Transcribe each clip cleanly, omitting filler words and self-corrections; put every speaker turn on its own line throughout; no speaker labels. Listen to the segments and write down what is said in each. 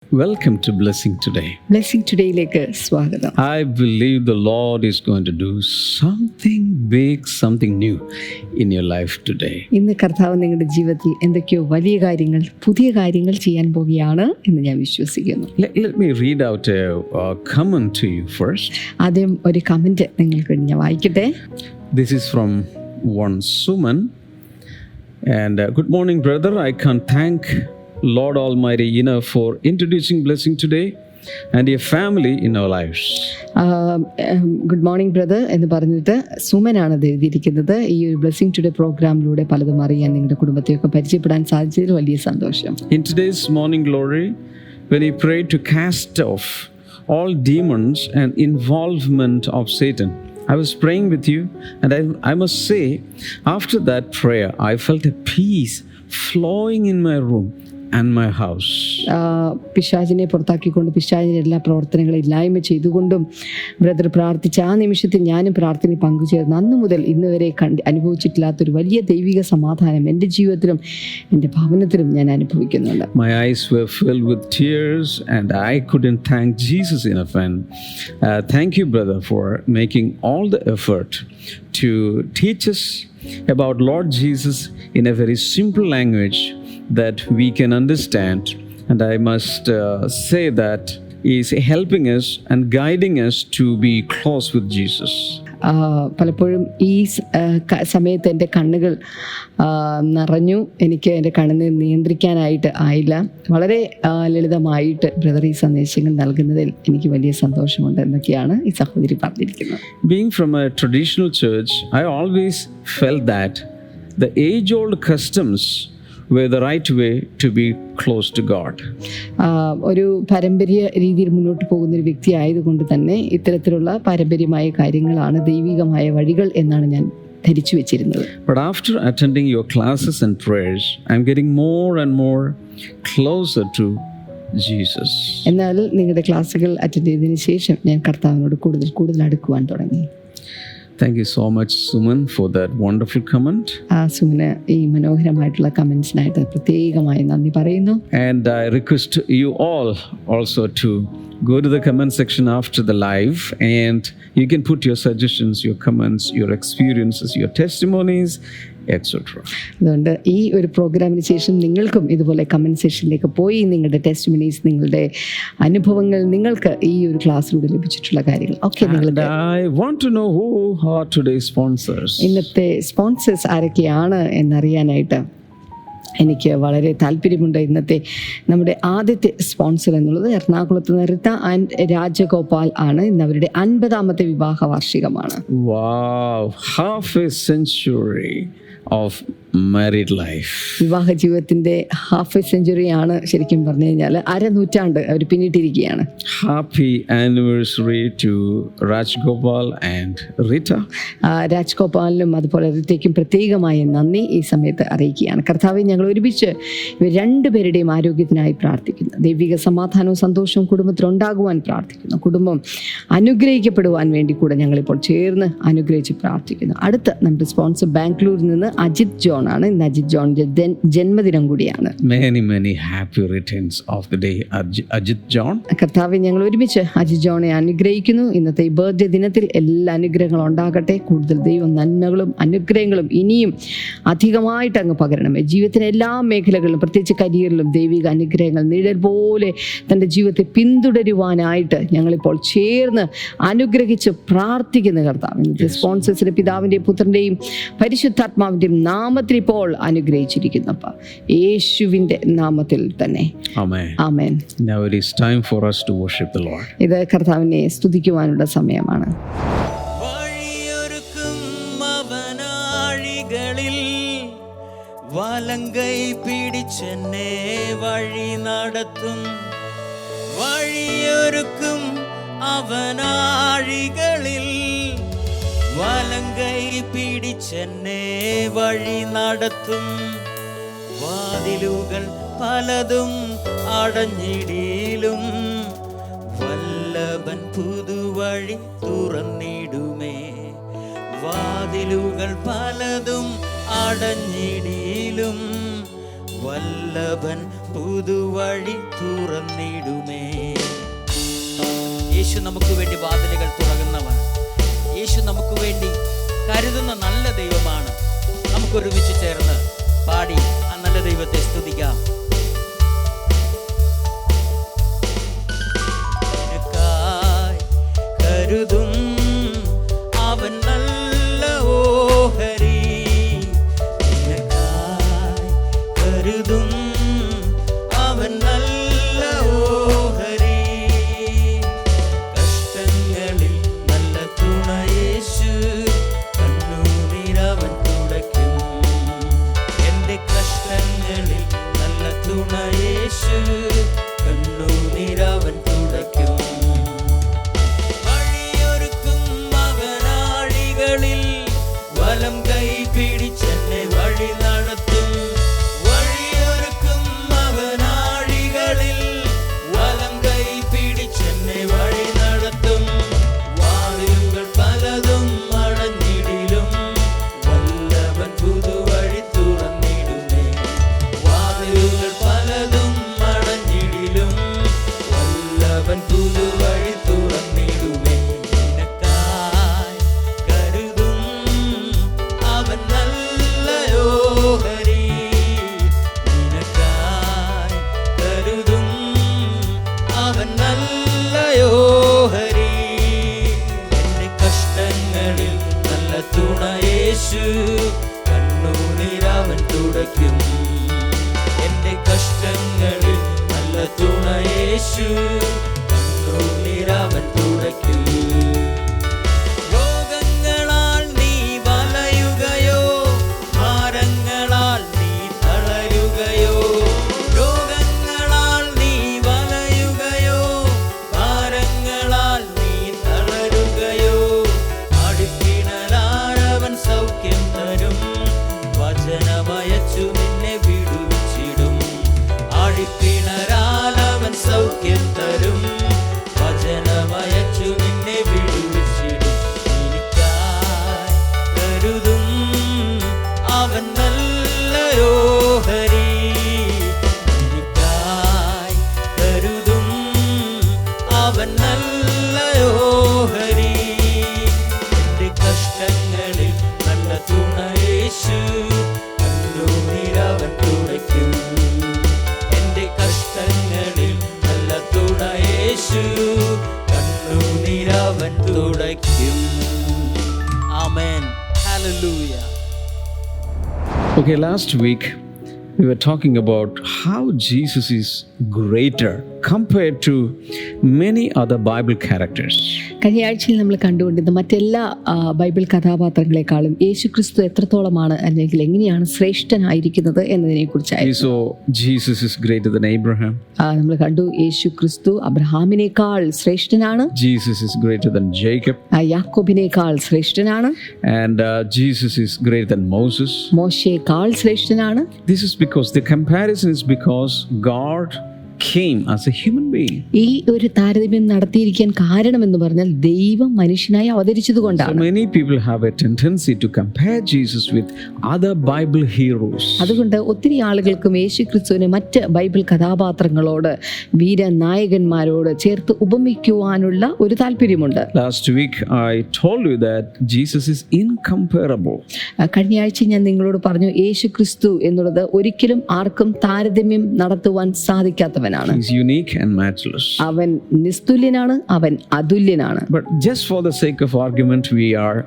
Welcome to Blessing Today.
Blessing ടുഡേയിലേക്ക് സ്വാഗതം.
I believe the Lord is going to do something big, something new in your life today.
ഇന്ന് കർത്താവ് നിങ്ങളുടെ ജീവിതത്തിൽ എന്തൊക്കെയോ വലിയ കാര്യങ്ങൾ, പുതിയ കാര്യങ്ങൾ ചെയ്യാൻ പോകുകയാണ് എന്ന് ഞാൻ വിശ്വസിക്കുന്നു.
Let me read out a comment to you first.
ആദ്യം ഒരു കമന്റ് നിങ്ങൾക്ക് വേണ്ടി ഞാൻ വായിക്കട്ടെ.
This is from one Suman. And good morning, brother. I can't thank Lord Almighty enough for introducing Blessing Today and your family in our lives.
Good morning brother എന്ന് പറഞ്ഞിട്ട് സുമനാണ് അത് എഴുതിയിരിക്കുന്നത്. ഈ ഒരു ബ്ലെസ്സിംഗ് ടുഡേ പ്രോഗ്രാമിലൂടെ പലതും അറിയാൻ നിങ്ങളുടെ കുടുംബത്തെയൊക്കെ പരിചയപ്പെടാൻ സാധിച്ചതിൽ വലിയ സന്തോഷം.
In today's morning glory, when he prayed to cast off all demons and involvement of Satan, I was praying with you, and I must say, after that prayer, I felt a peace flowing in my room and my house.
പിശാചിനെ പുറത്താക്കിക്കൊണ്ട് പിശാചിൻ്റെ എല്ലാ പ്രവർത്തനങ്ങളും ഇല്ലായ്മ ചെയ്തുകൊണ്ടും brother പ്രാർത്ഥിച്ച ആ നിമിഷത്തിൽ ഞാനും പ്രാർത്ഥനയിൽ പങ്കുചേർന്ന് അന്ന് മുതൽ ഇന്ന് വരെ അനുഭവിച്ചിട്ടില്ലാത്തൊരു വലിയ ദൈവിക സമാധാനം എൻ്റെ ജീവിതത്തിലും എൻ്റെ ഭവനത്തിലും ഞാൻ അനുഭവിക്കുന്നുണ്ട്.
My eyes were filled with tears and I couldn't thank Jesus enough. And thank you, brother, for making all the effort to teach us about Lord Jesus in a very simple language that we can understand. And I must say that he is helping us and guiding us to be close with Jesus.
പലപ്പോഴും ഈ സമയത്ത് എൻ്റെ കണ്ണുകൾ നിറഞ്ഞു. എനിക്ക് എൻ്റെ കണ്ണുനീർ നിയന്ത്രിക്കാനായിട്ട് ആയില്ല. വളരെ ലളിതമായിട്ട് ബ്രദർ ഈ സന്ദേശങ്ങൾ നൽകുന്നതിൽ എനിക്ക് വലിയ സന്തോഷമുണ്ട് എന്നൊക്കെയാണ് ഈ സഹോദരി പറഞ്ഞിരിക്കുന്നത്.
Being from a traditional church, I always felt that the age-old customs were the right way to be close to God.
ഒരു പാരമ്പര്യ രീതിയിൽ മുന്നോട്ട് പോകുന്ന ഒരു വ്യക്തി ആയതുകൊണ്ട് തന്നെ ഇത്തരത്തിലുള്ള പാരമ്പര്യമായ കാര്യങ്ങളാണ് ദൈവികമായ വഴികൾ എന്നാണ് ഞാൻ ധരിച്ചു വെച്ചിരുന്നത്.
But after attending your classes and prayers, I'm getting more and more closer to Jesus.
എന്നാൽ നിങ്ങളുടെ ക്ലാസ്സുകൾ അറ്റൻഡ് ചെയ്തതിന് ശേഷം ഞാൻ കർത്താവിനോട് കൂടുതൽ അടുക്കുവാൻ തുടങ്ങി.
Thank you so much, Suman, for that wonderful comment.
സുമന് ഈ മനോഹരമായിട്ടുള്ള കമന്റ്സിനായിട്ട് പ്രത്യേകമായി നന്ദി പറയുന്നു.
And I request you all also to go to the comment section after the live, and you can put your suggestions, your comments, your experiences, your testimonies, etc.
അതുകൊണ്ട് ഈ ഒരു പ്രോഗ്രാമിന് ശേഷം നിങ്ങൾക്കും ഇതുപോലെ കമന്റ് സെക്ഷനിലേക്ക് പോയി നിങ്ങളുടെ ടെസ്റ്റിമണീസ്, നിങ്ങളുടെ അനുഭവങ്ങൾ, നിങ്ങൾക്ക് ഈ ഒരു ക്ലാസ്സിലൂടെ ലഭിച്ചിട്ടുള്ള കാര്യങ്ങൾ ഒക്കെ നിങ്ങൾക്ക്.
I want to know who are today's sponsors.
ഇന്നത്തെ സ്പോൺസേഴ്സ് ആരൊക്കെയാണ് എന്നറിയാനായിട്ട് എനിക്ക് വളരെ താല്പര്യമുണ്ട്. ഇന്നത്തെ നമ്മുടെ ആദ്യത്തെ സ്പോൺസർ എന്നുള്ളത് എറണാകുളത്ത് നിന്ന് റിത്ത ആൻഡ് രാജഗോപാൽ ആണ്. ഇന്ന് അവരുടെ 50ാമത്തെ വിവാഹ വാർഷികമാണ്.
Wow, half a century of married life.
വിവാഹ ജീവിതത്തിന്റെ ഹാഫ് എ സെഞ്ചുറിയാണ് ശരിക്കും പറഞ്ഞു കഴിഞ്ഞാൽ. അരനൂറ്റാണ്ട് അവർ പിന്നിട്ടിരിക്കുകയാണ്.
Happy anniversary to Rajgopal and Rita.
രാജ്ഗോപാലിനും അതുപോലെ റിറ്റയ്ക്കും പ്രത്യേകമായ നന്ദി ഈ സമയത്ത് അറിയിക്കുകയാണ്. കർത്താവെ, ഞങ്ങൾ ഒരുമിച്ച് ഇവർ രണ്ടുപേരുടെയും ആരോഗ്യത്തിനായി പ്രാർത്ഥിക്കുന്നു. ദൈവിക സമാധാനവും സന്തോഷവും കുടുംബത്തിലുണ്ടാകുവാൻ പ്രാർത്ഥിക്കുന്നു. കുടുംബം അനുഗ്രഹിക്കപ്പെടുവാൻ വേണ്ടി കൂടെ ഞങ്ങളിപ്പോൾ ചേർന്ന് അനുഗ്രഹിച്ച് പ്രാർത്ഥിക്കുന്നു. അടുത്ത നമ്മുടെ സ്പോൺസർ ബാംഗ്ലൂരിൽ നിന്ന് അജിത് ജോൺ ആണ്. ഇന്ന് അജിത് ജോണിന്റെ ജന്മദിനം കൂടിയാണ്.
Many happy returns of the day, Ajit John.
കർത്താവെ, ഞങ്ങൾ ഒരുമിച്ച് അജിത് ജോണെ അനുഗ്രഹിക്കുന്നു. ഇന്നത്തെ ഈ ബർത്ത്ഡേ ദിനത്തിൽ എല്ലാ അനുഗ്രഹങ്ങളും ഉണ്ടാകട്ടെ. കൂടുതൽ ദൈവ നന്മകളും അനുഗ്രഹങ്ങളും ഇനിയും അധികമായിട്ട് അങ്ങ് പകരണമേ. ജീവിതത്തിലെ എല്ലാ മേഖലകളിലും, പ്രത്യേകിച്ച് കരിയറിലും ദൈവിക അനുഗ്രഹങ്ങൾ നിഴൽ പോലെ തൻ്റെ ജീവിതത്തെ പിന്തുടരുവാനായിട്ട് ഞങ്ങളിപ്പോൾ ചേർന്ന് അനുഗ്രഹിച്ച് പ്രാർത്ഥിക്കുന്ന കർത്താവ്. ഇന്നത്തെ സ്പോൺസേഴ്സിന്റെ പിതാവിൻ്റെയും പുത്രൻ്റെയും പരിശുദ്ധാത്മാവിൻ്റെയും നാമത്തിൽ ഇപ്പോൾ അനുഗ്രഹിച്ചിരിക്കുന്നു. യേശുവിന്റെ നാമത്തിൽ തന്നെ. ആമേൻ.
Now it is time for us to worship the Lord.
ഇത് കർത്താവിനെ സ്തുതിക്കുവാനുള്ള സമയമാണ്.
വലങ്കൈ പിടിച്ചെന്നെ വഴി നടത്തും, വഴിയൊരുക്കും അവനാഴികളിൽ. വലങ്കൈ പിടിച്ചെന്നെ വഴി നടത്തും. വാതിലുകൾ പലതും അടഞ്ഞിടിലും വല്ലഭൻ പുതുവഴി തുറന്നിടുമേ. വാതിലുകൾ പലതും അടഞ്ഞിടിലും വല്ലഭൻ പുതുവഴി തുറന്നിടുമേ. യേശു നമുക്ക് വേണ്ടി വാതിലുകൾ തുറക്കുന്നവൻ, യേശു നമുക്ക് വേണ്ടി കരുതുന്ന നല്ല ദൈവമാണ്. നമുക്കൊരുമിച്ച് ചേർന്ന് പാടി ആ നല്ല ദൈവത്തെ സ്തുതിക്കാം. കരുതും അവൻ നല്ല ഓഹരി, കരുതും അവൻ നല്ല ഓഹരി. കഷ്ടങ്ങളിൽ നല്ല തുണയേശു, കണ്ണുനീരവൻ തുടയ്ക്കും. എന്റെ കഷ്ടങ്ങളിൽ നല്ല തുണയേശു, കണ്ണുനീരവൻ തുടയ്ക്കും. വഴിയൊരുക്കും മകനാഴികളിൽ വലം കൈ പിടിച്ചെന്നെ വഴി നടത്തും. കണ്ണുനീരവൻ തുടയ്ക്കും. എന്റെ കഷ്ടങ്ങളിൽ നല്ല തുണയേശു, കണ്ണുനീരവൻ തുടയ്ക്കും. രോഗങ്ങളാൽ നീ വലയുകയോ, ഭാരങ്ങളാൽ നീ തളരുകയോ. രോഗങ്ങളാൽ നീ വലയുകയോ, ഭാരങ്ങളാൽ നീ തളരുകയോ. അടിപ്പിണരാരവൻ സൗഖ്യം തരും, വചനമയച്ചു നിന്നെ വിടുവിച്ചിടും. ആടിപ്പിണരാലവൻ സൗഖ്യം തരും, വചനമയച്ചു നിന്നെ വിടുവിച്ചിടും. എനിക്കായി കരുതും അവൻ നല്ല ഓഹരി, എനിക്കായി കരുതും അവൻ നല്ല ഓഹരി. എന്റെ കഷ്ടങ്ങളിൽ നല്ല തുണയേശു, കണ്ണുനീരവൻ തുടയ്ക്കും. എന്റെ കഷ്ടങ്ങളിൽ നല്ല തുണയേശു, കണ്ണുനീരവൻ തുടയ്ക്കും. ആമേൻ. Hallelujah.
Okay, last week we were talking about how Jesus is greater compared to many other Bible characters.
കഴിഞ്ഞ ആഴ്ചയിൽ നമ്മൾ കണ്ടുകൊണ്ടിരുന്ന മറ്റെല്ലാ ബൈബിൾ കഥാപാത്രങ്ങളെക്കാളും യേശു ക്രിസ്തു എത്രത്തോളമാണ് അല്ലെങ്കിൽ എങ്ങനെയാണ് ശ്രേഷ്ഠനായിരിക്കുന്നത് എന്നതിനെ കുറിച്ചായിരുന്നു.
So Jesus is greater than Abraham.
നമ്മൾ കണ്ടു യേശു ക്രിസ്തു അബ്രഹാമിനേക്കാൾ ശ്രേഷ്ഠനാണ്.
Jesus is greater than Jacob.
യാക്കോബിനേക്കാൾ ശ്രേഷ്ഠനാണ്.
And Jesus is greater than Moses.
മോശയേക്കാൾ ശ്രേഷ്ഠനാണ്.
This is because the comparison is because God came as a human being.
ഈ ഒരു താരതമ്യം നടത്തിയിരിക്കാൻ കാരണമെന്ന് പറഞ്ഞാൽ ദൈവം മനുഷ്യനായി അവതരിച്ചതുകൊണ്ടാണ്.
So many people have a tendency to compare Jesus with other Bible heroes.
അതുകൊണ്ട് ഒത്തിരി ആളുകൾക്കും യേശു ക്രിസ്തുവിനെ മറ്റ് ബൈബിൾ കഥാപാത്രങ്ങളോട് വീരനായകന്മാരോട് ചേർത്ത് ഉപമിക്കുവാനുള്ള ഒരു താല്പര്യമുണ്ട്.
Last week I told you that Jesus is incomparable.
കഴിഞ്ഞ ആഴ്ച ഞാൻ നിങ്ങളോട് പറഞ്ഞു യേശു ക്രിസ്തു എന്നുള്ളത് ഒരിക്കലും ആർക്കും താരതമ്യം നടത്തുവാൻ സാധിക്കാത്തവൻ.
He's unique and matchless.
അവൻ നിസ്തുല്യനാണ്, അവൻ അതുല്യനാണ്.
But just for the sake of argument, we are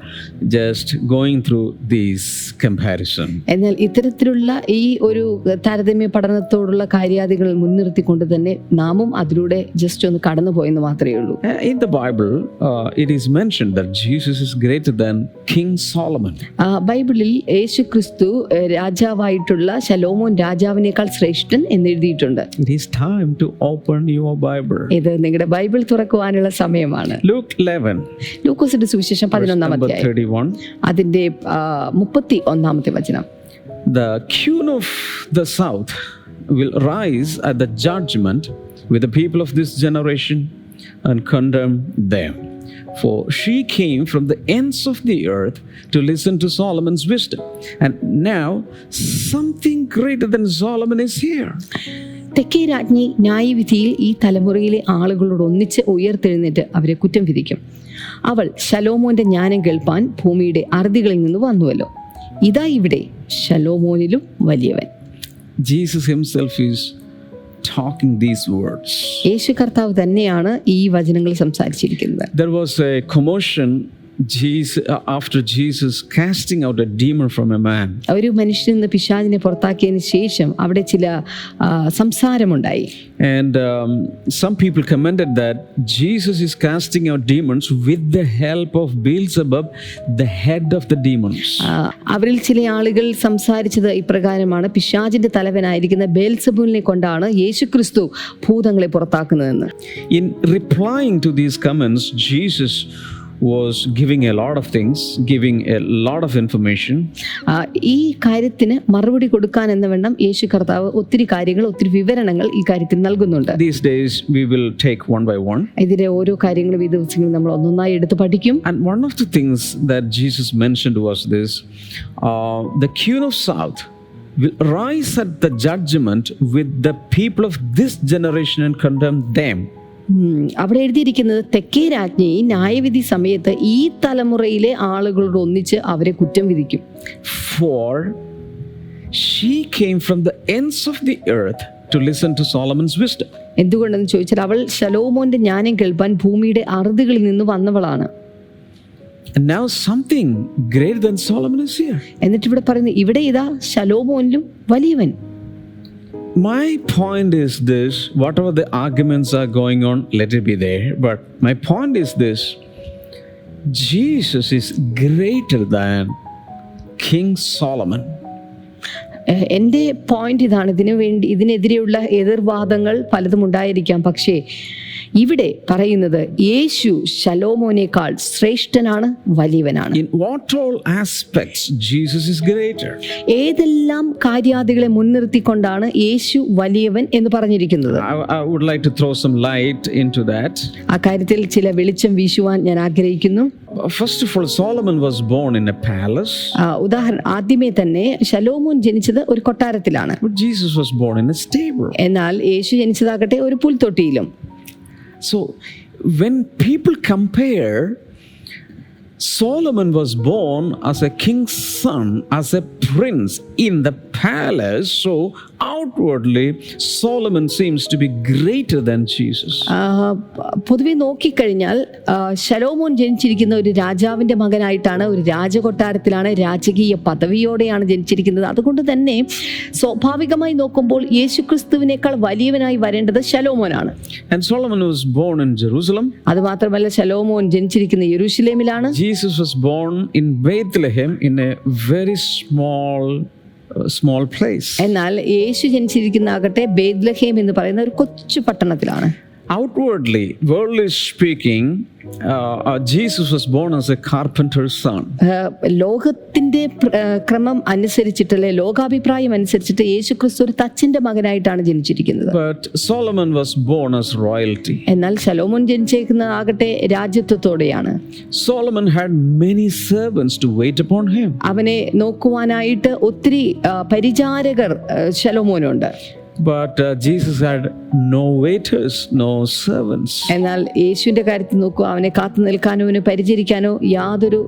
just going through these comparison.
എന്നാൽ ഇത്തരത്തിലുള്ള ഈ ഒരു താരതമ്യ പഠനത്തോടുള്ള കാര്യാദികൾ മുൻനിർത്തിക്കൊണ്ട് തന്നെ നാമും അതിലൂടെ ജസ്റ്റ് ഒന്ന് കടന്നുപോയെന്ന് മാത്രമേ ഉള്ളൂ.
In the Bible, it is mentioned that Jesus is greater than King Solomon.
ബൈബിളിൽ യേശു ക്രിസ്തു രാജാവായിട്ടുള്ള ശലോമോൻ രാജാവിനേക്കാൾ ശ്രേഷ്ഠൻ എന്ന് എഴുതിയിട്ടുണ്ട്.
It is time to open your Bible.
ഇത് നിങ്ങളുടെ ബൈബിൾ തുറക്കുവാനുള്ള സമയമാണ്.
Luke 11.
ലൂക്കോസിന്റെ സുവിശേഷം 11-ാം അധ്യായം
31.
അതിന്റെ 31-ാമത്തെ വചനം.
The king of the south will rise at the judgment with the people of this generation and condemn them. For she came from the ends of the earth to listen to Solomon's wisdom. And now something greater than Solomon is here.
തെക്കേ രാജ്ഞി ന്യായവിധിയിൽ ഈ തലമുറയിലെ ആളുകളോട് ഒന്നിച്ച് ഉയർത്തെഴുന്നേറ്റ് അവരെ കുറ്റം വിധിക്കും. അവൾ ശലോമോന്റെ ജ്ഞാനം കേൾപ്പാൻ ഭൂമിയുടെ അറുതികളിൽ നിന്ന് വന്നുവല്ലോ. ഇതാ ഇവിടെ ശലോമോനിലും വലിയവൻ.
Jesus himself is talking these words.
യേശു കർത്താവ് തന്നെയാണ് ഈ വചനങ്ങൾ സംസാരിച്ചിരിക്കുന്നത്.
There was a commotion after Jesus casting out a demon from a man.
ഒരു മനുഷ്യനിൽ നിന്ന് പിശാചിനെ പുറത്താക്കിയതിന് ശേഷം അവിടെ ചില സംസാരമുണ്ടായി.
And some people commented that Jesus is casting out demons with the help of Beelzebub, the head of the demons.
അവരിൽ ചില ആളുകൾ സംസാരിച്ചത് ഇപ്രകാരമാണ്: പിശാചിന്റെ തലവനായിരിക്കുന്ന ബേൽസെബൂലിനെ കൊണ്ടാണ് യേശുക്രിസ്തു ഭൂതങ്ങളെ പുറത്താക്കുന്നതെന്ന്.
In replying to these comments, Jesus was giving a lot of things, giving a lot of information.
ഈ കാര്യത്തിന് മറുപടി കൊടുക്കാൻ എന്ന വണ്ണം യേശു കർത്താവ് ഒത്തിരി കാര്യങ്ങൾ, ഒത്തിരി വിവരണങ്ങൾ ഈ കാര്യത്തിൽ നൽകുന്നുണ്ട്.
These days we will take one by one.
ഇതിലെ ഓരോ കാര്യങ്ങളും ഈ ദിവസങ്ങളിൽ നമ്മൾ ഒന്നൊന്നായി എടുത്ത് പഠിക്കും.
And one of the things that Jesus mentioned was this: the Queen of South will rise at the judgment with the people of this generation and condemn them.
അവിടെ എഴുതിയിരിക്കുന്നത്, തെക്കേ രാജ്ഞി ന്യായവിധി സമയത്ത് ഈ തലമുറയിലെ ആളുകളോട് ഒന്നിച്ച് അവരെ കുറ്റം വിധിക്കും.
For she came from the ends of the earth to listen to Solomon's wisdom.
എന്തുകൊണ്ടെന്ന് ചോദിച്ചാൽ അവൾ ശലോമോന്റെ ജ്ഞാനം കേൾപ്പാൻ ഭൂമിയുടെ അറുതികളിൽ നിന്ന് വന്നവളാണ്.
And now something greater than Solomon is here.
എന്നിട്ട് ഇവിടെ പറയുന്നു, ഇവിടെ ഇതാ ശലോമോനിലും വലിയവൻ.
My point is this: whatever the arguments are going on, let it be there. But my point is this: Jesus is greater than King Solomon.
എൻ്റെ point ഇതാണ്. ഇതിനെതിരെയുള്ള എതിർവാദങ്ങൾ പലതും ഉണ്ടായിരിക്കാം. പക്ഷേ ഇവിടെ പറയുന്നത് യേശു ശലോമോനേക്കാൾ ശ്രേഷ്ഠനാണ്, വലിയവനാണ്.
In what all aspects Jesus is greater?
ഏതെല്ലാം കാര്യാദികളെ മുൻനിർത്തിക്കൊണ്ടാണ് യേശു വലിയവൻ എന്ന് പറഞ്ഞിരിക്കുന്നത്?
I would like to throw some light into that.
ആ കാര്യത്തിൽ ചില വെളിച്ചം വീശുവാൻ ഞാൻ ആഗ്രഹിക്കുന്നു.
First of all, Solomon was born in a palace.
ആദ്യമേ തന്നെ ശലോമോൻ ജനിച്ചത് ഒരു കൊട്ടാരത്തിലാണ്.
But Jesus was born in a stable.
എന്നാൽ യേശു ജനിച്ചതാകട്ടെ ഒരു പുൽത്തൊട്ടിയിലും.
So when people compare, Solomon was born as a king's son, as a prince in the palace. So outwardly, Solomon seems to be greater than Jesus.
പൊതുവെ നോക്കിക്കഴിഞ്ഞാൽ ശലോമോൻ ജനിച്ചിരിക്കുന്ന ഒരു രാജാവിന്റെ മകനായിട്ടാണ്, ഒരു രാജകൊട്ടാരത്തിലാണ്, രാജകീയ പദവിയോടെയാണ് ജനിച്ചിരിക്കുന്നത്. അതുകൊണ്ട് തന്നെ സ്വാഭാവികമായി നോക്കുമ്പോൾ യേശുക്രിസ്തുവിനേക്കാൾ വലിയവനായി വരേണ്ടത് ശലോമോനാണ്.
And Solomon was born in Jerusalem.
അത് മാത്രമല്ല, ശലോമോൻ ജനിച്ചിരിക്കുന്ന യെരൂശലേമിലാണ്.
Jesus was born in Bethlehem in a very small place.
എന്നാൽ യേശു ജനിച്ചിരിക്കുന്നതാകട്ടെ ബേത്ലഹേം എന്ന് പറയുന്ന ഒരു കൊച്ചു പട്ടണത്തിലാണ്.
Outwardly, worldly speaking, Jesus was born as a carpenter's son.
ലോകത്തിന്റെ ക്രമം അനുസരിച്ചിട്ടല്ലേ, ലോകാഭിപ്രായം അനുസരിച്ചിട്ട് യേശുക്രിസ്തു ഒരു തച്ചന്റെ മകനായിട്ടാണ് ജനിച്ചിരിക്കുന്നത്.
But Solomon was born as royalty.
എന്നാൽ ശലോമോൻ ജനിച്ചേക്കുന്നതാകട്ടെ രാജ്യത്വത്തോടെയാണ്.
Solomon had many servants to wait upon him.
അവനെ നോക്കുവാനായിട്ട് ഒത്തിരി പരിചാരകർ ശലോമോനുണ്ട്.
But Jesus had no waiters, no servants.
എന്നാൽ യേശുവിന്റെ കാര്യത്തിൽ നോക്കുക, അവനെ കാത്തു നിൽക്കാനോ അവനെ പരിചരിക്കാനോ യാതൊരു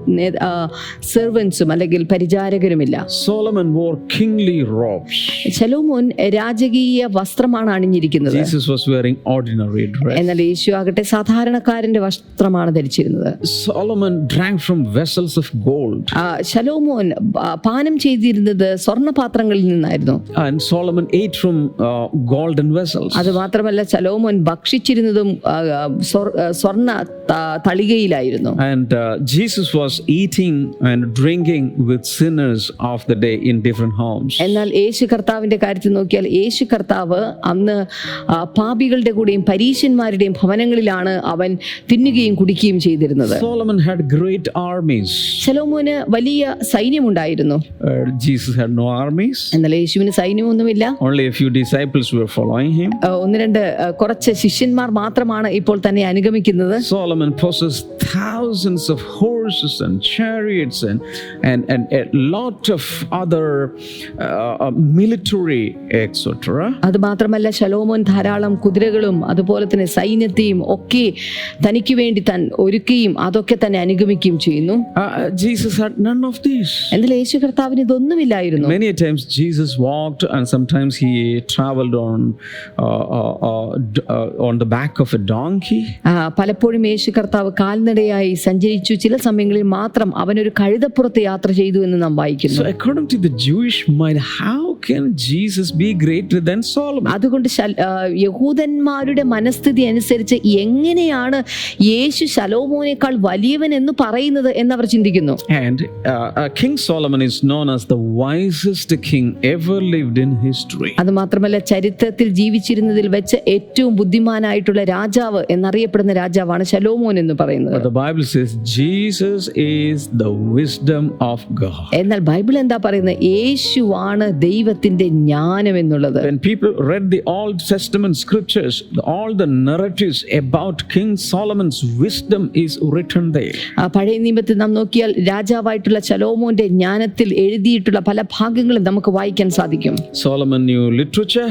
സെർവൻസും അല്ലെങ്കിൽ പരിചാരകരുമില്ല.
Solomon wore kingly robes.
ശലോമോൻ രാജകീയ വസ്ത്രമാണ് അണിഞ്ഞിരിക്കുന്നത്.
Jesus was wearing ordinary dress.
എന്നാൽ യേശു ആകട്ടെ സാധാരണക്കാരന്റെ വസ്ത്രമാണ് ധരിച്ചിരുന്നത്.
Solomon drank from vessels of gold.
ശലോമോൻ പാനം ചെയ്തിരുന്നത് സ്വർണ്ണപാത്രങ്ങളിൽ നിന്നായിരുന്നു.
And Solomon ate from golden vessels.
അത് മാത്രമല്ല, ശലോമോൻ ഭക്ഷിച്ചിരുന്നതും സ്വർണ്ണ തളികയിലായിരുന്നു.
And Jesus was eating and drinking with sinners of the day in different homes.
എന്നാൽ യേശു കർത്താവിന്റെ കാര്യത്തിൽ നോക്കിയാൽ യേശു കർത്താവ് അന്ന് പാപികളുടെ കൂടെയും പരീശന്മാരുടെയും ഭവനങ്ങളിലാണ് അവൻ തിന്നുകയും കുടിക്കുകയും ചെയ്തിരുന്നത്.
Solomon had great armies.
ശലോമോന് വലിയ സൈന്യമുണ്ടായിരുന്നു.
Jesus had no armies.
എന്നാൽ യേശുവിന് സൈന്യമൊന്നുമില്ല.
Only a few disciples were following him.
ഒന്ന് രണ്ട് കുറച്ച് ശിഷ്യന്മാർ മാത്രമാണ് ഇപ്പോൾ തന്നെ അനുഗമിക്കുന്നത്.
Solomon possessed thousands of horses and chariots and a lot of other military etc.
അത് മാത്രമല്ല ശലോമോൻ ധാരാളം കുതിരകളും അതുപോലെ തന്നെ സൈന്യത്തെയും ഒക്കെ തനിക്ക് വേണ്ടി താൻ ഒരുക്കുകയും അതൊക്കെ തന്നെ അനുഗമിക്കുകയും ചെയ്യുന്നു.
Jesus had none of these.
എന്നാൽ യേശു കർത്താവിന് ഇതൊന്നുമില്ലായിരുന്നു.
Many times Jesus walked and sometimes he traveled on the back of a donkey.
പലപ്പോഴും യേശു കർത്താവ് കാൽനടയായി സഞ്ചരിച്ചു. ചില സമയങ്ങളിൽ മാത്രം അവനൊരു കഴുതപ്പുറത്ത് യാത്ര ചെയ്തു എന്ന് നാം വായിക്കുന്നു.
So according to the Jewish mind, how can Jesus be greater than Solomon?
അതുകൊണ്ട് യഹൂദന്മാരുടെ മനസ്ഥിതി അനുസരിച്ച് എങ്ങനെയാണ് യേശു ശലോമോനേക്കാൾ വലിയവൻ എന്ന് പറയുന്നത് എന്നവർ ചിന്തിക്കുന്നു.
And King Solomon is known as the wisest king ever lived in history.
അത് മാത്രമല്ല ചരിത്രത്തിൽ ജീവിച്ചിരുന്നതിൽ വെച്ച് ഏറ്റവും ബുദ്ധിമാനായിട്ടുള്ള രാജാവ് എന്നറിയപ്പെടുന്ന രാജാവാണ് ശലോമോൻ എന്ന് പറയുന്നത്.
But the Bible says Jesus is the wisdom of God.
എന്നാൽ ബൈബിൾ എന്താ പറയുന്നത്? യേശുവാണ് ദൈവത്തിന്റെ ജ്ഞാനം എന്നുള്ളത്.
When people read the Old Testament scriptures, all the narratives about King Solomon's wisdom is written there.
പഴയ നിയമത്തിൽ നാം നോക്കിയാൽ രാജാവായിട്ടുള്ള ശലോമോന്റെ ജ്ഞാനത്തിൽ എഴുതിയിട്ടുള്ള പല ഭാഗങ്ങളും നമുക്ക് വായിക്കാൻ സാധിക്കും.
Solomon knew literature.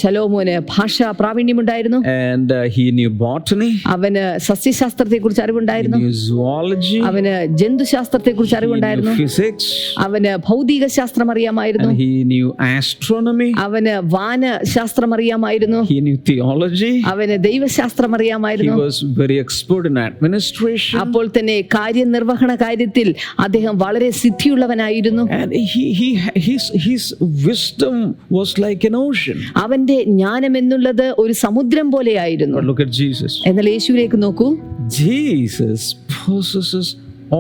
ശലോമോന് ഭാഷാ പ്രാവീണ്യമുണ്ടായിരുന്നു.
And he knew botany.
അവന് സസ്യശാസ്ത്രത്തെ കുറിച്ച് അറിവുണ്ടായിരുന്നു.
He knew zoology.
അവന് ജന്തുശാസ്ത്രത്തെ കുറിച്ച് അറിവുണ്ടായിരുന്നു.
He knew physics.
അവന് ഭൗതിക ശാസ്ത്രം അറിയാമായിരുന്നു.
And he knew astronomy.
അവന് വാനശാസ്ത്രം അറിയാമായിരുന്നു.
He knew theology.
അവന് ദൈവശാസ്ത്രം അറിയാമായിരുന്നു.
He was very expert in administration.
അപ്പോൾ തന്നെ കാര്യനിർവഹണ കാര്യത്തിൽ അദ്ദേഹം വളരെ സിദ്ധിയുള്ളവനായിരുന്നു.
And his wisdom was like an ocean.
അവന്റെ ജ്ഞാനം എന്നുള്ളത് ഒരു സമുദ്രം പോലെയായിരുന്നു.
But look at Jesus.
എന്നാൽ യേശുവിലേക്ക് നോക്കൂ.
Jesus possesses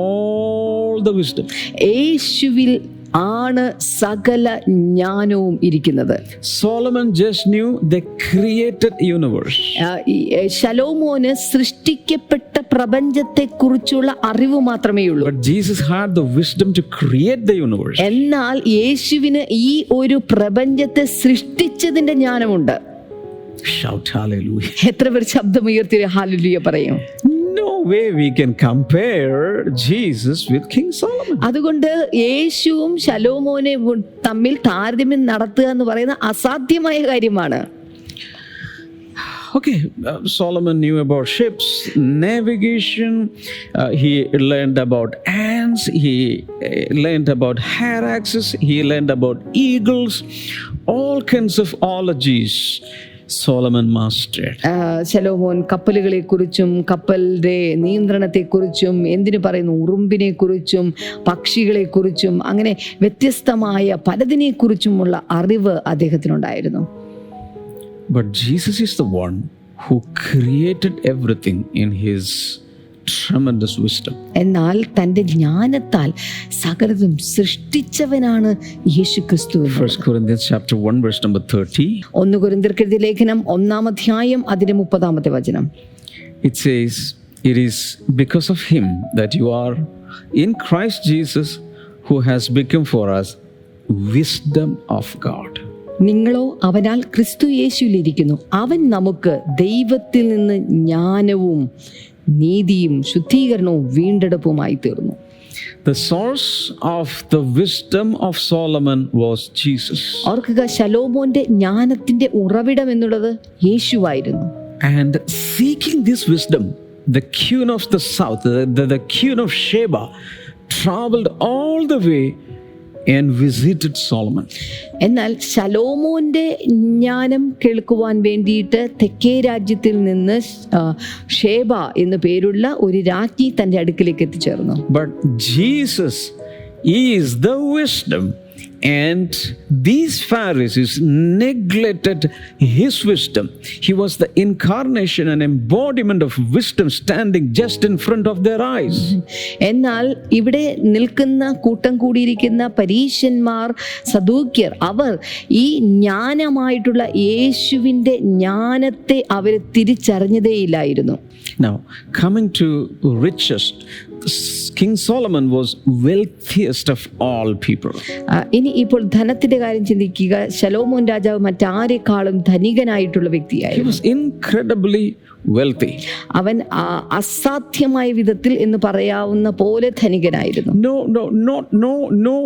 all the wisdom.
യേശുവിൽ ആണ് സകല ജ്ഞാനവും ഇരിക്കുന്നത്.
Solomon just knew the created universe.
ശലോമോന് സൃഷ്ടിക്കപ്പെട്ട പ്രപഞ്ചത്തെ കുറിച്ചുള്ള അറിവ് മാത്രമേ ഉള്ളൂ.
But Jesus had the wisdom to create the universe.
എന്നാൽ യേശുവിന് ഈ ഒരു പ്രപഞ്ചത്തെ സൃഷ്ടിച്ചതിന്റെ ജ്ഞാനമുണ്ട്.
Shout hallelujah.
എത്ര പേർ ശബ്ദമുയർത്തി ഹല്ലേലൂയ പറയും?
No way we can compare Jesus with King Solomon.
അതുകൊണ്ട് യേശുവും ശലോമോനെ തമ്മിൽ താരതമ്യം നടത്തുക എന്ന് പറയുന്ന അസാധ്യമായ കാര്യമാണ്.
Okay, Solomon knew about ships, navigation, he learned about ants, he learned about hyraxes, he learned about eagles, all kinds of ologies Solomon mastered.
ശലോമോൻ കപ്പലുകളെ കുറിച്ചും കപ്പലിന്റെ നിയന്ത്രണത്തെ കുറിച്ചും എന്തിനു പറയുന്നു ഉറുമ്പിനെ കുറിച്ചും പക്ഷികളെ കുറിച്ചും അങ്ങനെ വ്യത്യസ്തമായ പലതിനെ കുറിച്ചുമുള്ള അറിവ് അദ്ദേഹത്തിനുണ്ടായിരുന്നു.
But Jesus is the one who created everything in his tremendous wisdom.
എന്നാൽ തന്റെ ജ്ഞാനത്താൽ സകലതും സൃഷ്ടിച്ചവനാണ് യേശുക്രിസ്തു.
1 Corinthians chapter 1 verse number 30.
1 കൊരിന്ത്യർക്ക് എഴുതിയ ലേഖനം 1-ാം അധ്യായം അതിന്റെ 30-ാമത്തെ വചനം.
It says, it is because of him that you are in Christ Jesus, who has become for us wisdom of God.
നിങ്ങളോ അവനാൽ ക്രിസ്തു യേശുവിലിരിക്കുന്നു, അവൻ നമുക്ക് ദൈവത്തിൽ നിന്ന് ജ്ഞാനവും നീതിയും ശുദ്ധീകരണവും വീണ്ടെടുപ്പുമായി തീർന്നു.
The source of the wisdom of Solomon was Jesus.
ഓർക്കുക, ശലോമോന്റെ ജ്ഞാനത്തിന്റെ ഉറവിടം എന്നുള്ളത് യേശുവായിരുന്നു.
And seeking this wisdom, the queen of the south, the queen of Sheba, traveled all the way and visited Solomon.
എന്നാൽ ശലോമോന്റെ ജ്ഞാനം കേൾക്കുവാൻ വേണ്ടിയിട്ട് തെക്കേ രാജ്യത്തിൽ നിന്ന് ഷേബ എന്നു പേരുള്ള ഒരു രാജ്ഞി തന്റെ അടുക്കിലേക്ക് എത്തിച്ചേർന്നു.
But Jesus is the wisdom, and these Pharisees neglected his wisdom. He was the incarnation and embodiment of wisdom standing just in front of their eyes.
എന്നാൽ ഇവിടെ നിൽക്കുന്ന കൂട്ടം കൂടിയിരിക്കുന്ന പരീശന്മാർ സദൂക്യർ അവർ ഈ ജ്ഞാനമായിട്ടുള്ള യേശുവിൻ്റെ ജ്ഞാനത്തെ അവർ തിരിച്ചറിഞ്ഞതേയില്ലായിരുന്നു.
Now, coming to richest, King Solomon was wealthiest of all people.
ഇനി ഇപ്പോൾ ധനത്തിന്റെ കാര്യം ചിന്തിക്കുക. ശലോമോൻ രാജാവ് മറ്റാരെക്കാളും ധനികനായിട്ടുള്ള
He
വ്യക്തിയായിരുന്നു.
was incredibly wealthy.
അവൻ അസാധ്യമായ വിധത്തിൽ എന്ന് പറയാവുന്ന പോലെ ധനികനായിരുന്നു.
No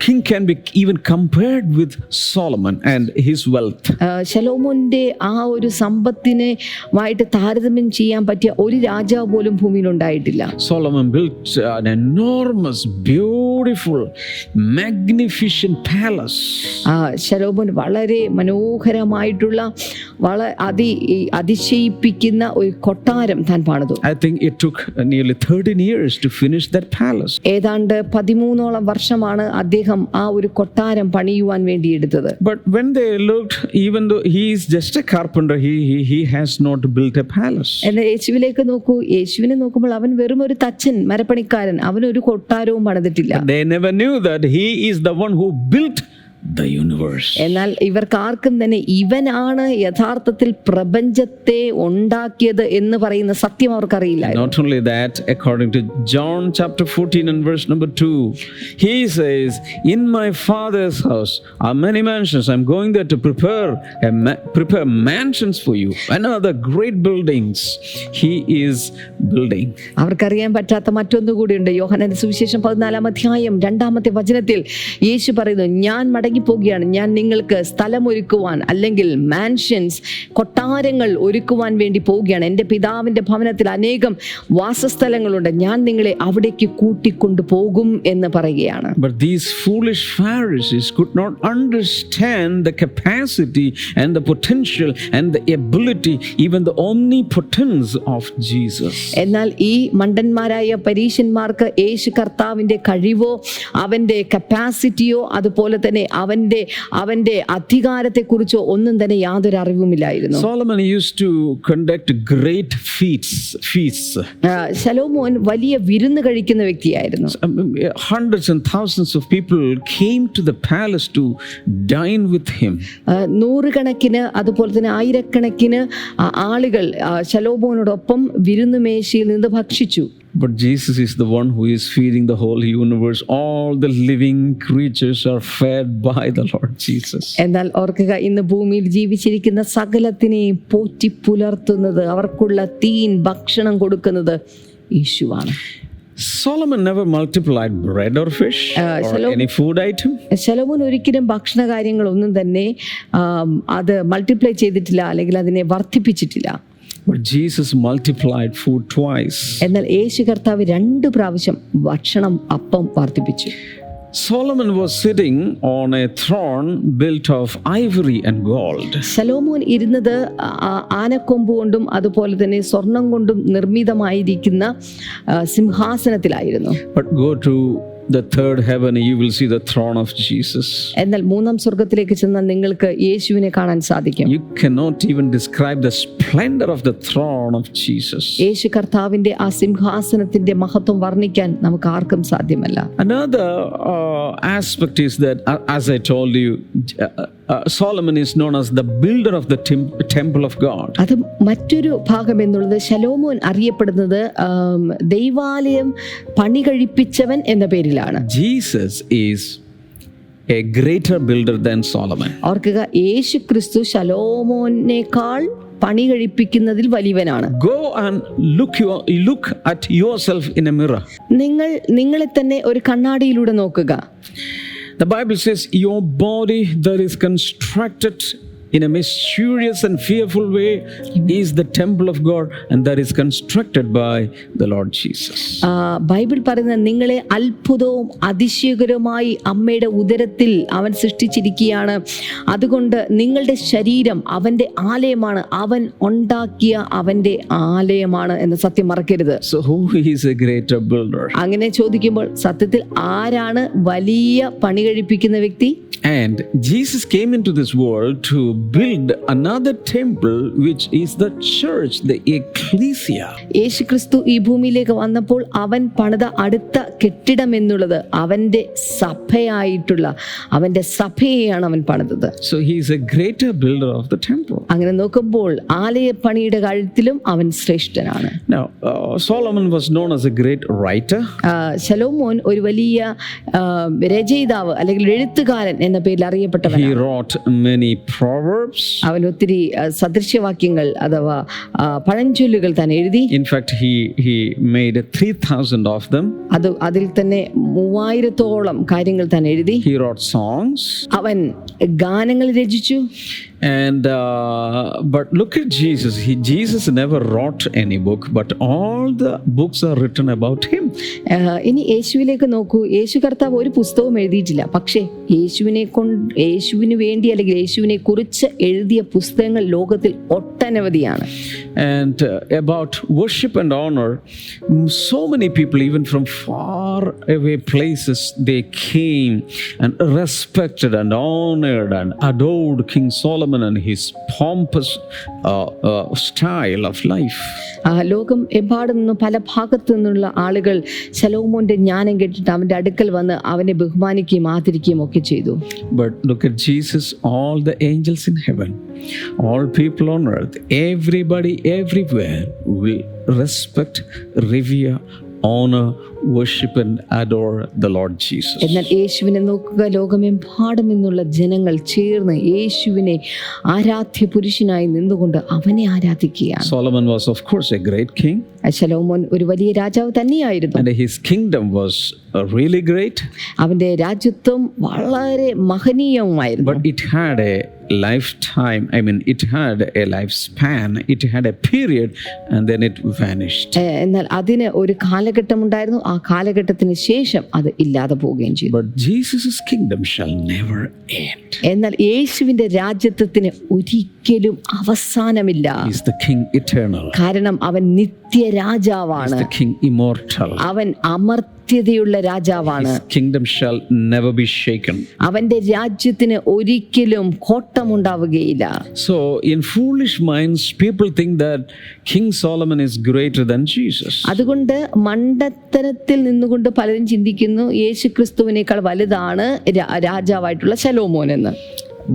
king can be even compared with Solomon and his wealth.
ശലോമോന്റെ ആ ഒരു സമ്പത്തിനുമായിട്ട് താരതമ്യം ചെയ്യാൻ പറ്റിയ ഒരു രാജാവ് പോലും ഭൂമിയിൽ ഉണ്ടായിട്ടില്ല.
Solomon built an enormous, beautiful, magnificent palace.
ശലോമോൻ വളരെ മനോഹരമായിട്ടുള്ള അതിശയിപ്പിക്കുന്ന ഒരു കൊട്ടാരം താൻ പണിതു.
I think it took nearly 13 years to finish that palace.
ഏതാണ്ട് 13ഓളം വർഷമാണ് അദ്ദേഹം ആ ഒരു കൊട്ടാരം പണിയുവാൻ വേണ്ടി എടുത്തത്.
But when they looked, even though he is just a carpenter, he has not built a palace.
എന്നാൽ യേശുവിലേക്ക് നോക്കൂ. യേശുവിനെ നോക്കുമ്പോൾ അവൻ വെറും ഒരു തച്ചൻ, മരപ്പണിക്കാരൻ. അവനൊരു കൊട്ടാരവും പണിതിട്ടില്ല.
They never knew that he is the one who built the universe.
എന്നാൽ ഇവർക്ക് ആർക്കും തന്നെ ഇവനാണ് യഥാർത്ഥത്തിൽ പ്രപഞ്ചത്തെ ഉണ്ടാക്കിയത് എന്ന് പറയുന്ന സത്യം അവർക്കറിയില്ല.
Not only that, according to John chapter 14 and verse number 2, he says, in my father's house are many mansions. I'm going there to prepare mansions for you, and other great buildings he is building.
അവർക്കറിയാൻ പറ്റാത്ത മറ്റൊന്നു കൂടിയുണ്ട്. യോഹന്നാന്റെ സുവിശേഷം 14-ാം അധ്യായം 2-ാമത്തെ വചനത്തിൽ യേശു പറയുന്നു, ഞാൻ പോവുകയാണ്, ഞാൻ നിങ്ങൾക്ക് സ്ഥലമൊരുക്കുവാൻ, അല്ലെങ്കിൽ മാൻഷൻസ്, കൊട്ടാരങ്ങൾ ഒരുക്കുവാൻ വേണ്ടി പോവുകയാണ്. എൻ്റെ പിതാവിൻ്റെ ഭവനത്തിൽ അനേകം വാസസ്ഥലങ്ങളുണ്ട്, ഞാൻ നിങ്ങളെ അവിടേക്ക് കൂട്ടിക്കൊണ്ടു പോകും എന്ന് പറയുകയാണ്.
But these foolish Pharisees could not understand the capacity and the potential and the ability, even the omnipotence of Jesus.
എന്നാൽ ഈ മണ്ടന്മാരായ പരീശന്മാർക്ക് യേശു കർത്താവിൻ്റെ കഴിവോ അവൻ്റെ കപ്പാസിറ്റിയോ അതുപോലെ തന്നെ അവന്റെ അധികാരത്തെക്കുറിച്ചോ ഒന്നും തന്നെ യാതൊരു അറിവുമില്ലായിരുന്നു.
Solomon used to conduct great feasts.
ശലോമോൻ വലിയ വിരുന്ന് കഴിക്കുന്ന വ്യക്തിയായിരുന്നു.
Hundreds and thousands of people came to the palace to dine with him.
നൂറുകണക്കിന് അതുപോലെ തന്നെ ആയിരക്കണക്കിന് ആളുകൾ ശലോമോനോടൊപ്പം വിരുന്നുമേശയിൽ നിന്ന് ഭക്ഷിച്ചു.
But Jesus is the one who is feeding the whole universe. All the living creatures are fed by the Lord Jesus.
എന്നാൽ ഓർക്കുക, ഇന്ന് ഭൂമിയിൽ ജീവിച്ചിരിക്കുന്ന സകലത്തിനെയും പോറ്റി പുലർത്തുന്നത്, അവർക്കുള്ള ഭക്ഷണം കൊടുക്കുന്നത് യേശുവാണ്.
Solomon never multiplied bread or fish or any food item.
ശലോമോൻ ഒരിക്കലും ഭക്ഷണ കാര്യങ്ങളൊന്നും തന്നെ അത് മൾട്ടിപ്ലൈ ചെയ്തിട്ടില്ല, അല്ലെങ്കിൽ അതിനെ വർദ്ധിപ്പിച്ചിട്ടില്ല.
But Jesus multiplied food twice.
എന്നാൽ യേശു കർത്താവ് 2 പ്രാവശ്യം ഭക്ഷണം, അപ്പം വർദ്ധിപ്പിച്ചു.
Solomon was sitting on a throne built of ivory and gold.
ശലോമോൻ ഇരുന്നത് ആനക്കൊമ്പ് കൊണ്ടും അതുപോലെ തന്നെ സ്വർണം കൊണ്ടും നിർമ്മിതമായിരിക്കുന്ന സിംഹാസനത്തിലായിരുന്നു.
But go to the third heaven, you will see the throne of Jesus.
എന്നാൽ 3-ാം സ്വർഗ്ഗത്തിലേക്ക് ചെന്നാൽ നിങ്ങൾക്ക് യേശുവിനെ കാണാൻ സാധിക്കും.
You cannot even describe the splendor of the throne of Jesus.
യേശു കർത്താവിന്റെ ആ സിംഹാസനത്തിന്റെ മഹത്വം വർണ്ണിക്കാൻ നമുക്ക് ആർക്കും സാധ്യമല്ല.
Another aspect is that, as I told you, Solomon is known as the builder of the temple of God.
അത് മറ്റൊരു ഭാഗം എന്നുള്ളത്, ശലോമോൻ അറിയപ്പെടുന്നത് ദൈവാലയം പണി കഴിപ്പിച്ചവൻ എന്ന പേരിലാണ്.
Jesus is a greater builder than Solomon.
ഓർക്കുക, യേശു ക്രിസ്തു ശലോമോനേക്കാൾ പണി കഴിപ്പിക്കുന്നതിൽ വലിയവനാണ്.
Go and look at yourself in a mirror.
നിങ്ങളെ തന്നെ ഒരു കണ്ണാടിയിലൂടെ നോക്കുക.
The Bible says your body that is constructed in a mysterious and fearful way is the temple of God, and that is constructed by the Lord Jesus.
Bible പറയുന്ന, നിങ്ങളെ അത്ഭുതവും അതിശയകരമായി അമ്മയുടെ ഉദരത്തിൽ അവൻ സൃഷ്ടിച്ചിരിക്കുകയാണ്, അതുകൊണ്ട് നിങ്ങളുടെ ശരീരം അവന്റെ ആലയമാണ്, അവൻ ഉണ്ടാക്കിയ അവന്റെ ആലയമാണ് എന്ന സത്യം മറക്കരുത്.
So who is a greater builder?
അങ്ങനെ ചോദിക്കുമ്പോൾ സത്യത്തിൽ ആരാണ് വലിയ പണി കഴിപ്പിക്കുന്ന വ്യക്തി?
And Jesus came into this world to build another temple, which is the church, the ecclesia.
യേശുക്രിസ്തു ഈ ഭൂമിയിലേക്ക് വന്നപ്പോൾ അവൻ പണിത അടുത്ത കെട്ടിടം എന്നുള്ളത് അവന്റെ സഭയായിട്ടുള്ള അവന്റെ സഭയെയാണ് അവൻ പണിതത്.
So he is a greater builder of the temple.
അങ്ങനെ നോക്കുമ്പോൾ ആലയപ്പണിയുടെ കാര്യത്തിലും അവൻ ശ്രേഷ്ഠനാണ്.
Now, Solomon was known as a great writer.
ശലോമോൻ ഒരു വലിയ രചയിതാവ് അല്ലെങ്കിൽ എഴുത്തുകാരൻ എന്ന പേരിൽ അറിയപ്പെട്ടവൻ.
He wrote many proverbs.
അവൻ ഒത്തിരി സദൃശ്യവാക്യങ്ങൾ അഥവാ പഴഞ്ചൊല്ലുകൾ തന്നെ എഴുതി.
In fact, he made 3,000 of them.
അതിൽ തന്നെ 3000-ഓളം കാര്യങ്ങൾ തന്നെ എഴുതി.
He wrote songs.
അവൻ ഗാനങ്ങൾ രചിച്ചു.
And but look at Jesus. Jesus never wrote any book, but all the books are written about him.
ഇനി യേശുവിലേക്ക് നോക്കൂ. യേശു കർത്താവ് ഒരു പുസ്തകവും എഴുതിയിട്ടില്ല, പക്ഷേ യേശുവിന് വേണ്ടി അല്ലെങ്കിൽ യേശുവിനെ കുറിച്ച് എഴുതിയ പുസ്തകങ്ങൾ ലോകത്തിൽ ഒട്ടനവധിയാണ്.
And about worship and honor, so many people, even from far away places, they came and respected and honored and adored King Solomon and his pompous style of life.
ലോകം എമ്പാടും നിന്ന് പല ഭാഗത്തു നിന്നുള്ള ആളുകൾ ശലോമോന്റെ ജ്ഞാനം കേട്ടിട്ട് അവന്റെ അടുക്കൽ വന്ന് അവനെ ബഹുമാനിക്കുകയും ആദരിക്കുകയും ഒക്കെ ചെയ്തു.
But look at Jesus, all the angels in heaven, all people on earth, everybody everywhere will respect, revere, honor, worship and adore the Lord Jesus.
എന്നാൽ യേശുവിനെ നോക്കുക, ലോകമെമ്പാടും നിന്നുള്ള ജനങ്ങൾ ചേർന്ന് യേശുവിനെ ആരാധ്യ പുരുഷനായി നിന്നുകൊണ്ട് അവനെ ആരാധിക്കുകയാണ്.
Solomon was of course a great king.
ശലോമോൻ ഒരു വലിയ രാജാവ് തന്നെയായിരുന്നു.
And his kingdom was really great.
അവന്റെ രാജ്യത്വം വളരെ മഹനീയമായിരുന്നു.
But it had a lifetime, it had a lifespan, it had a period and then it vanished.
എന്നാൽ അതിന് ഒരു കാലഘട്ടം ഉണ്ടായിരുന്നു. ആ കാലഘട്ടത്തിന് ശേഷം അത് ഇല്ലാതെ പോവുകയും ചെയ്തു.
But Jesus' kingdom shall never end.
എന്നാൽ യേശുവിന്റെ രാജ്യത്വത്തിന് ഒരിക്കലും അവസാനമില്ല.
He is the king eternal.
കാരണം അവൻ നിത്യ രാജാവാണ്.
He is the king immortal.
അവൻ അമർത്യതയുള്ള രാജാവാണ്.
His kingdom shall never be shaken.
അവന്റെ രാജ്യത്തിന് ഒരിക്കലും കോട്ടമുണ്ടാവുകയില്ല.
So in foolish minds people think that King Solomon is greater than Jesus.
അതുകൊണ്ട് മണ്ടത്തരത്തിൽ നിന്നുകൊണ്ട് പലരും ചിന്തിക്കുന്നു യേശുക്രിസ്തുവിനേക്കാൾ വലുതാണ് രാജാവായിട്ടുള്ള ശലോമോൻ എന്ന്.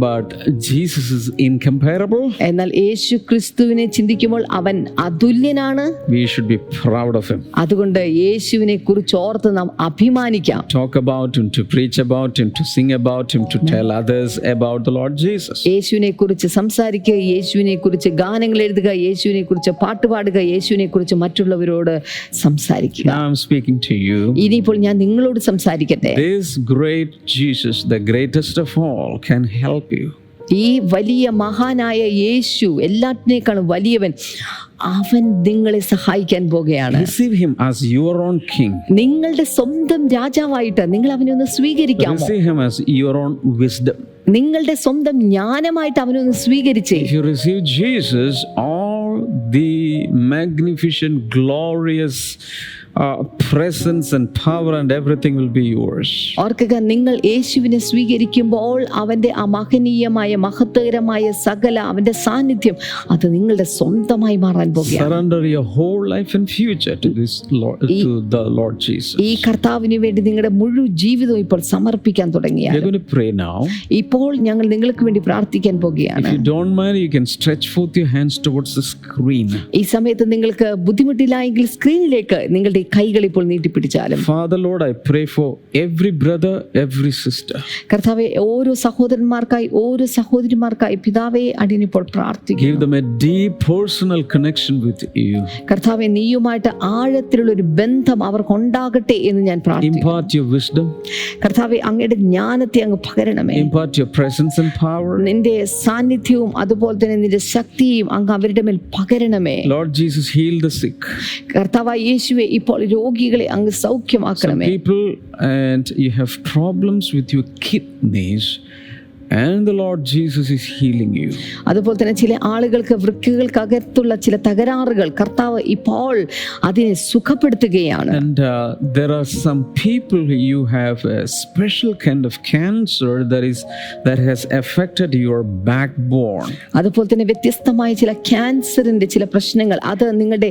But Jesus is incomparable.
എന്നാൽ യേശുക്രിസ്തുവിനെ ചിന്തിക്കുമ്പോൾ അവൻ അതുല്യനാണ്.
We should be proud of him.
അതുകൊണ്ട് യേശുവിനെ കുറിച്ച് ഓർത്ത് നാം അഭിമാനിക്കാം.
Talk about him, to preach about him, to sing about him, to tell others about the Lord Jesus.
യേശുവിനെ കുറിച്ച് സംസാരിക്കുക, യേശുവിനെ കുറിച്ച് ഗാനങ്ങൾ എഴുതുക, യേശുവിനെ കുറിച്ച് പാട്ടുപാടുക, യേശുവിനെ കുറിച്ച് മറ്റുള്ളവരോട് സംസാരിക്കുക.
Now I'm speaking to you.
ഇനിയിപ്പോൾ ഞാൻ നിങ്ങളോട് സംസാരിക്കട്ടെ.
This great Jesus, the greatest of all, can help you.
ഈ വലിയ മഹാനായ യേശു, എല്ലാറ്റിനേക്കാളും വലിയവൻ, അവൻ നിങ്ങളെ സഹായിക്കാൻ പോകുകയാണ്.
Receive him as your own king.
നിങ്ങളുടെ സ്വന്തം രാജാവായിട്ട് നിങ്ങൾ അവനെ ഒന്ന് സ്വീകരിക്കാമോ?
Receive him as your own wisdom.
നിങ്ങളുടെ സ്വന്തം ജ്ഞാനമായിട്ട് അവനെ ഒന്ന് സ്വീകരിച്ചേ.
If you receive Jesus, all the magnificent, glorious presence and power and everything will be yours.
ഓർക്കുക, നിങ്ങൾ യേശുവിനെ സ്വീകരിക്കുമ്പോൾ അവന്റെ ആ മഹനീയമായ മഹത്വകരമായ സകല അവന്റെ സാന്നിധ്യം അത് നിങ്ങളുടെ സ്വന്തമായി മാറാൻ പോകുകയാണ്.
Surrender your whole life and future to this Lord, to the Lord Jesus.
ഈ കർത്താവിന് വേണ്ടി നിങ്ങളുടെ മുഴുവൻ ജീവിതവും ഇപ്പോൾ സമർപ്പിക്കാൻ തുടങ്ങിയാൽ
We're going to pray now.
ഇപ്പോൾ ഞങ്ങൾ നിങ്ങൾക്ക് വേണ്ടി പ്രാർത്ഥിക്കാൻ പോകുകയാണ്.
If you don't mind, you can stretch forth your hands towards the screen.
ഈ സമയത്ത് നിങ്ങൾക്ക് ബുദ്ധിമുട്ടില്ലായെങ്കിൽ സ്ക്രീനിലേക്ക് നിങ്ങളുടെ കൈകൾ ഇപ്പോൾ നീട്ടിപ്പിടിച്ചാലും.
Father Lord, I pray for every brother, every sister.
കർത്താവേ, ഓരോ സഹോദരന്മാർക്കായി ഓരോ സഹോദരിമാർക്കായി പിതാവേ അടിയനിപ്പോൾ പ്രാർത്ഥിക്കുന്നു.
Give them a deep personal connection with you.
കർത്താവേ, നീയുമായിട്ട് ആഴത്തിലുള്ള ഒരു ബന്ധം അവർക്ക് ഉണ്ടാകട്ടെ എന്ന് ഞാൻ പ്രാർത്ഥിക്കുന്നു.
Impart your wisdom.
കർത്താവേ, അങ്ങയുടെ ജ്ഞാനത്തെ അങ്ങ് പകരണമേ.
Impart your presence and power.
നിന്റെ സാന്നിധ്യവും അതുപോലെ തന്നെ നിന്റെ ശക്തിയും അങ്ങ് അവരുടെ മേൽ പകരണമേ.
Lord Jesus, heal the sick.
കർത്താവായ യേശുവേ, ഇപ്പോൾ രോഗികളെ അങ്ങ് സൗഖ്യമാക്കണമേ.
Some people and you have problems with your kidneys and the Lord Jesus is healing you.
അതുപോലെ തന്നെ ചില ആളുകൾക്ക് വൃക്കകൾക്കകത്തുള്ള ചില തകരാറുകൾ കർത്താവ് ഇപ്പോൾ അതിനെ സുഖപ്പെടുത്തുകയാണ്.
And there are some people, you have a special kind of cancer that has affected your backbone.
അതുപോലെ തന്നെ വ്യത്യസ്തമായ ചില ക്യാൻസറിന്റെ ചില പ്രശ്നങ്ങൾ, അത് നിങ്ങളുടെ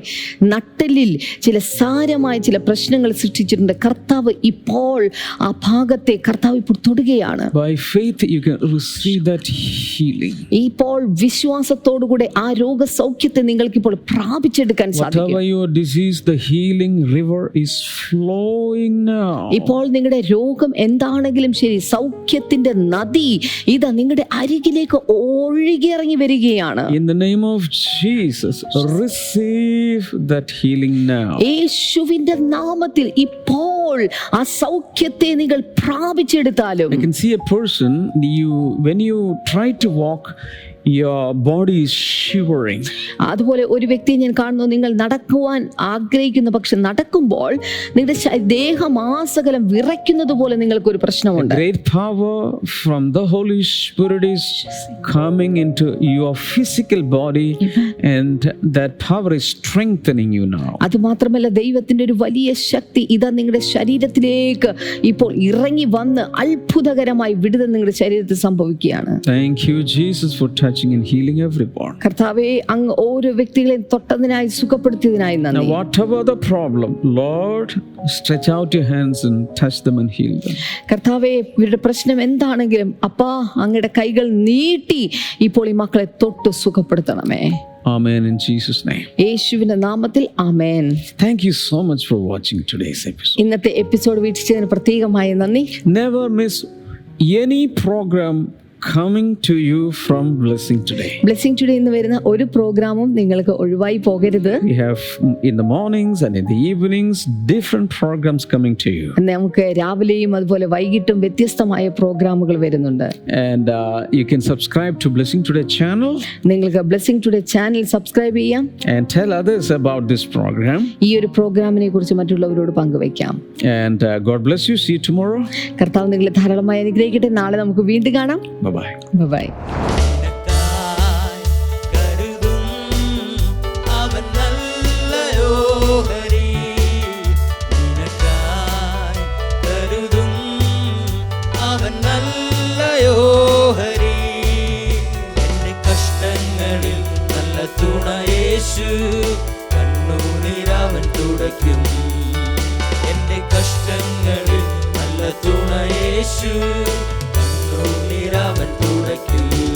നട്ടെല്ലിൽ ചില സാരമായ ചില പ്രശ്നങ്ങൾ സൃഷ്ടിച്ചിട്ടുണ്ട്. കർത്താവ് ഇപ്പോൾ ആ ഭാഗത്തെ കർത്താവ് ഇപ്പോൾ തൊടുകയാണ്.
By faith you can receive that healing.
ഇപ്പോൾ വിശ്വാസത്തോടുകൂടെ ആ രോഗസൗഖ്യത്തെ നിങ്ങൾക്ക് ഇപ്പോൾ പ്രാപിച്ചെടുക്കാൻ സാധിക്കും.
Whatever your disease, the healing river is flowing now.
ഇപ്പോൾ നിങ്ങളുടെ രോഗം എന്താണെങ്കിലും ശരി, സൗഖ്യത്തിന്റെ നദി ഇതാ നിങ്ങളുടെ അരികിലേക്ക് ഒഴുകിയിറങ്ങി വരികയാണ്.
In the name of Jesus, receive that healing now.
യേശുവിന്റെ നാമത്തിൽ ഇപ്പോൾ ആ സൗഖ്യത്തെ നിങ്ങൾ പ്രാപിച്ചെടുത്താലും.
I can see a person, when you try to walk, your body is shivering.
അതുപോലെ ഒരു വ്യക്തിയെ ഞാൻ കാണുന്നു, നിങ്ങൾ നടക്കുവാൻ ആഗ്രഹിക്കുന്നു, പക്ഷെ നടക്കുമ്പോൾ നിങ്ങളുടെ ദേഹമാസകലം വിറയ്ക്കുന്നത് പോലെ നിങ്ങൾക്കൊരു പ്രശ്നമുണ്ട്.
Great power from the Holy Spirit is coming into your physical body, and that power is strengthening you now.
അത് മാത്രമല്ല, ദൈവത്തിന്റെ ഒരു വലിയ ശക്തി ഇതാ നിങ്ങളുടെ ശരീരത്തിലേക്ക് ഇപ്പോൾ ഇറങ്ങി വന്ന് അത്ഭുതകരമായി വിടുതൽ നിങ്ങളുടെ ശരീരത്തിൽ സംഭവിക്കുകയാണ്.
Thank you, Jesus, for touching and healing everyone.
കർത്താവേ, അങ്ങ് ഓരോ വ്യക്തികളെയും തൊട്ടതിനായി സുഖപ്പെടുത്തിയതിനായി
Now,
നന്ദി.
whatever the problem, Lord, stretch out your hands and touch them and heal them.
കർത്താവേ, ഇവരുടെ പ്രശ്നം എന്താണെങ്കിലും അപ്പാ അങ്ങയുടെ കൈകൾ നീട്ടി ഇപ്പോൾ ഈ മക്കളെ തൊട്ട് സുഖപ്പെടുത്തണമേ.
Amen in Jesus' name.
യേശുവിന്റെ നാമത്തിൽ ആമേൻ.
Thank you so much for watching today's episode.
ഇന്നത്തെ എപ്പിസോഡ് വീക്ഷിച്ചതിന് പ്രത്യേകമായി നന്ദി.
Never miss any program coming to you from Blessing Today.
Blessing today എന്ന് വരുന്ന ഒരു പ്രോഗ്രാമും നിങ്ങൾക്ക് ഒഴിവായി പോകരുത്.
We have in the mornings and in the evenings different programs coming to you.
നമുക്ക് രാവിലെയും അതുപോലെ വൈകിട്ടും വ്യത്യസ്തമായ പ്രോഗ്രാമുകൾ വരുന്നുണ്ട്.
And you can subscribe to Blessing Today channel.
നിങ്ങൾക്ക് ബ്ലെസ്സിംഗ് ടുഡേ ചാനൽ സബ്സ്ക്രൈബ് ചെയ്യാം.
And tell others about this program.
ഈ ഒരു പ്രോഗ്രാമിനെ കുറിച്ച് മറ്റുള്ളവരോട് പങ്കുവയ്ക്കാം.
And God bless you. See you tomorrow.
കർത്താവ് നിങ്ങളെ ധാരാളമായി അനുഗ്രഹിക്കട്ടെ. നാളെ നമുക്ക് വീണ്ടും കാണാം.
Bye-bye.
ബൈ.
കണ്ണുനീരവൻ തുടയ്ക്കും. എന്റെ കഷ്ടങ്ങളിൽ നല്ല തുണ യേശു, കണ്ണുനീരവൻ തുടയ്ക്കും.